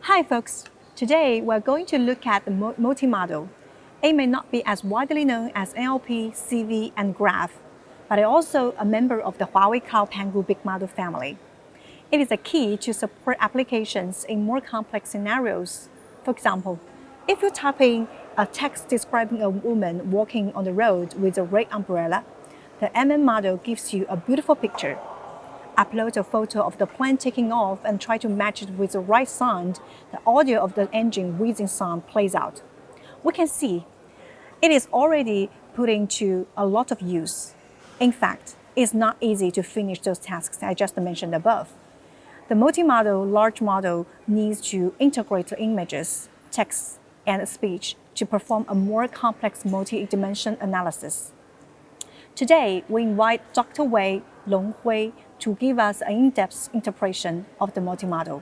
Hi folks, today we're going to look at the multimodal. It may not be as widely known as NLP, CV, and Graph, but it's also a member of the Huawei Cloud Pangu Big Model family. It is a key to support applications in more complex scenarios. For example, if you're typing a text describing a woman walking on the road with a red umbrella, the model gives you a beautiful picture. Upload a photo of the plane taking off and try to match it with the right sound, the audio of the engine whizzing sound plays out. We can see it is already put into a lot of use. In fact, it's not easy to finish those tasks I just mentioned above. The multimodal large model needs to integrate the images, text, and speech to perform a more complex multi-dimension analysis. Today, we invite Dr. Wei Longhui to give us an in-depth interpretation of the multimodal.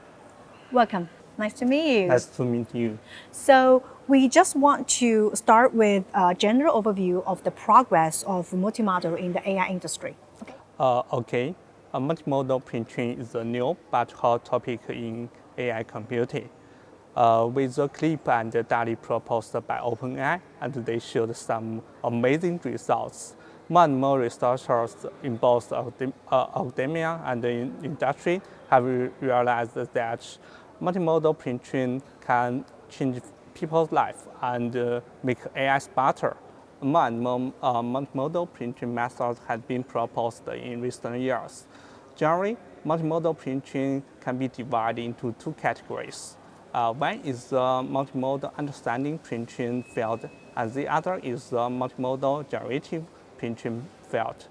Welcome. Nice to meet you. Nice to meet you. So we just want to start with a general overview of the progress of multimodal in the AI industry. Okay. Multimodal pre-train is a new but hot topic in AI computing. With the clip and the DALL-E proposed by OpenAI, and they showed some amazing results. More and more researchers in both academia and the industry have realized that multimodal pre-train can change people's life and make AI smarter. More and more multimodal pre-train methods have been proposed in recent years. Generally, multimodal pre-train can be divided into two categories. One is the multimodal understanding pre-train field, and the other is the multimodal generative pre-train field.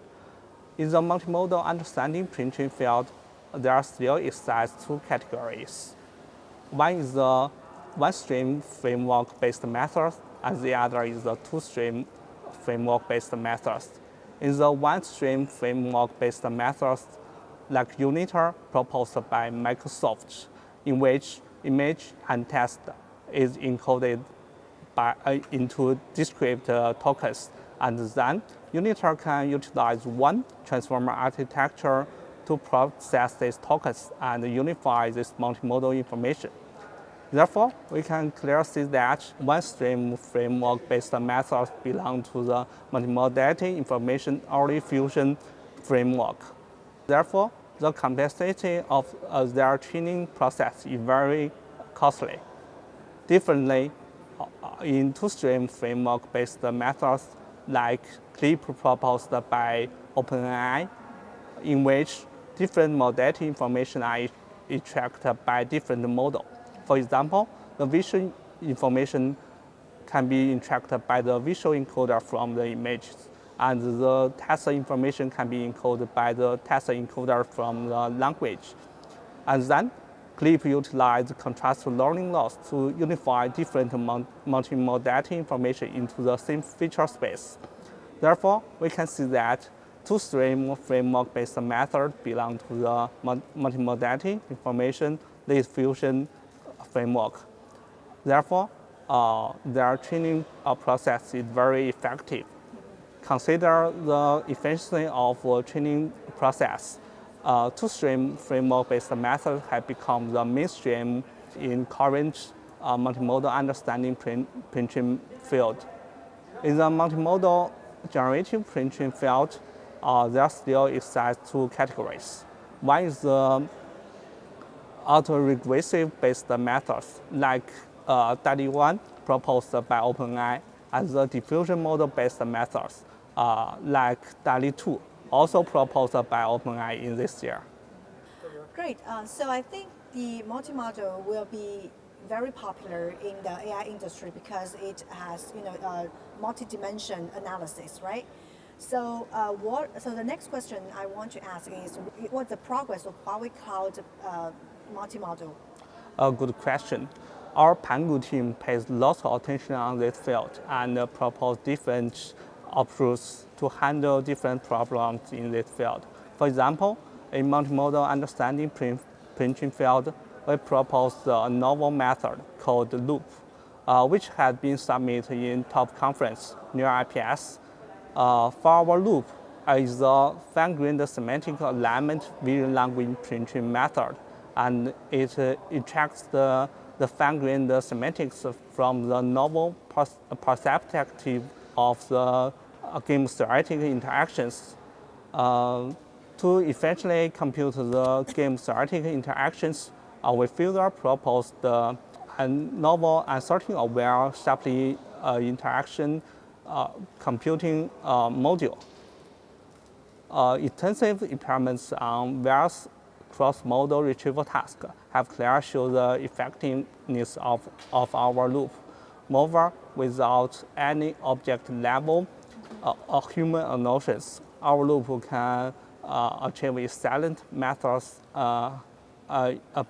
In the multimodal understanding pre-train field, there still exists two categories. One is the one-stream framework-based methods, and the other is the two-stream framework-based methods. In the one-stream framework-based methods, like Unitar proposed by Microsoft, in which image and text is encoded into discrete tokens, and then Unitar can utilize one transformer architecture to process these tokens and unify this multimodal information. Therefore, we can clearly see that one-stream framework-based methods belong to the multimodality information early fusion framework. Therefore, the complexity of their training process is very costly. Differently, in two-stream framework-based methods like CLIP proposed by OpenAI, in which different modality information are extracted by different models. For example, the visual information can be extracted by the visual encoder from the images, and the text information can be encoded by the text encoder from the language. And then, CLIP utilizes contrast learning loss to unify different multimodality information into the same feature space. Therefore, we can see that two-stream framework-based methods belong to the multimodality information lead fusion framework. Therefore, their training process is very effective. Consider the efficiency of training process. Two-stream framework-based methods have become the mainstream in current multimodal understanding pre-train field. In the multimodal generative pre-train field, there still exists two categories. One is the autoregressive based methods like DALL-E 1 proposed by OpenAI, and the diffusion model based methods like DALL-E 2 also proposed by OpenAI in this year. Great. So I think the multimodal will be very popular in the AI industry because it has multi-dimension analysis, right? So so the next question I want to ask is, what's the progress of Huawei Cloud multimodal? A good question. Our Pangu team pays lots of attention on this field and propose different approaches to handle different problems in this field. For example, in multimodal understanding pre-train field, we propose a novel method called loop, which has been submitted in top conference near IPS. For our loop is the fine-grained semantic alignment vision language pre-train method, and it extracts the fine-grained semantics from the novel perspective of the game theoretic interactions. To efficiently compute the game theoretic interactions, we further proposed a novel uncertain-aware sharply interaction computing module. Intensive experiments on various cross-modal retrieval tasks have clearly shown the effectiveness of our loop. Moreover, without any object-level human notions, our loop can achieve excellent methods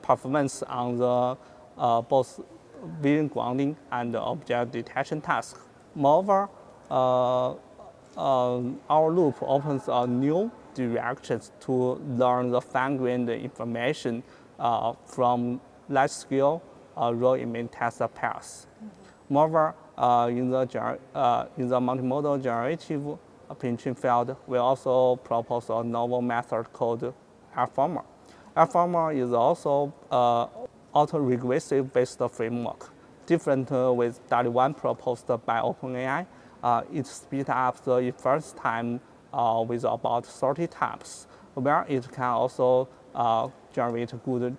performance on the both vision grounding and object detection tasks. Moreover, our loop opens a new directions to learn the fine-grained information from large-scale raw image test pairs. Moreover, in the multimodal generative pinching field, we also propose a novel method called Alpharmer. Alpharmer is also autoregressive based framework, different with DALL-E 1 proposed by OpenAI. It speeds up the first time with about 30 times, where it can also generate good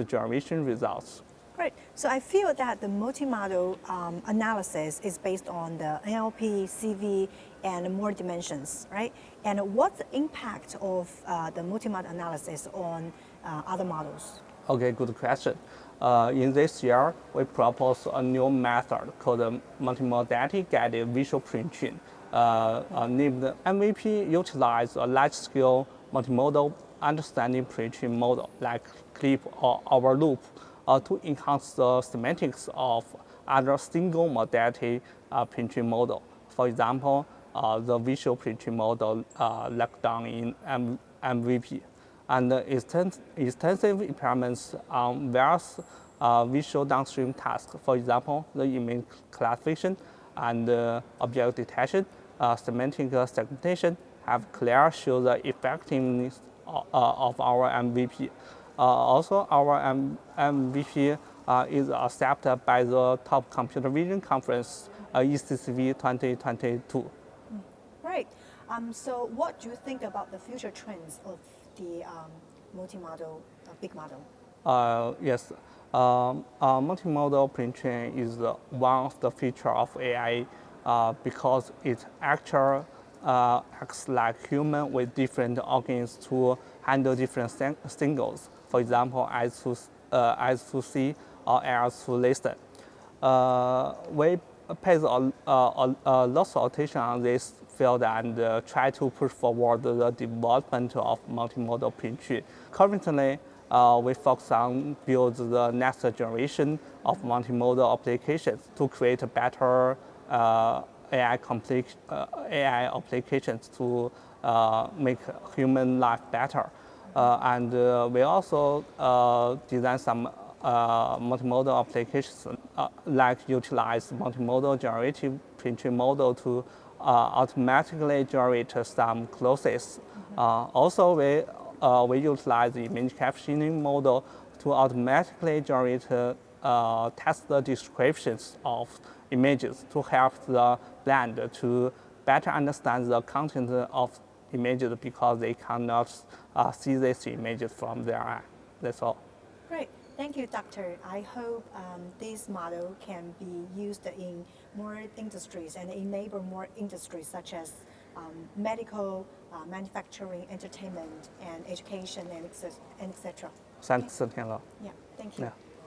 generation results. Great. So I feel that the multimodal analysis is based on the NLP, CV, and more dimensions, right? And what's the impact of the multimodal analysis on other models? Okay, good question. In this year, we propose a new method called multimodality guided visual printing, named MVP. Utilize a large-scale multimodal understanding printing model like CLIP or our loop to enhance the semantics of other single modality printing model. For example, the visual printing model like done in MVP. And extensive experiments on various visual downstream tasks. For example, the image classification and object detection, semantic segmentation have clearly shown the effectiveness of our MVP. Also, our MVP is accepted by the top computer vision conference, ECCV 2022. Right. So what do you think about the future trends of the multimodal big model? Yes, multimodal printing is one of the features of AI because it actually acts like human with different organs to handle different signals. For example, eyes to see or ears to listen. We pay a lot of attention on this field and try to push forward the development of multimodal printing. Currently, we focus on build the next generation of multimodal applications to create better AI applications to make human life better. And we also design some multimodal applications like utilize multimodal generative printing model to automatically generate some clauses. Also, we utilize the image captioning model to automatically generate text descriptions of images to help the blind to better understand the content of images because they cannot see these images from their eye. That's all. Great. Thank you, Doctor. I hope this model can be used in more industries and enable more industries such as medical, manufacturing, entertainment, and education, and etc. Thanks, Tianle. Yeah, thank you. Yeah.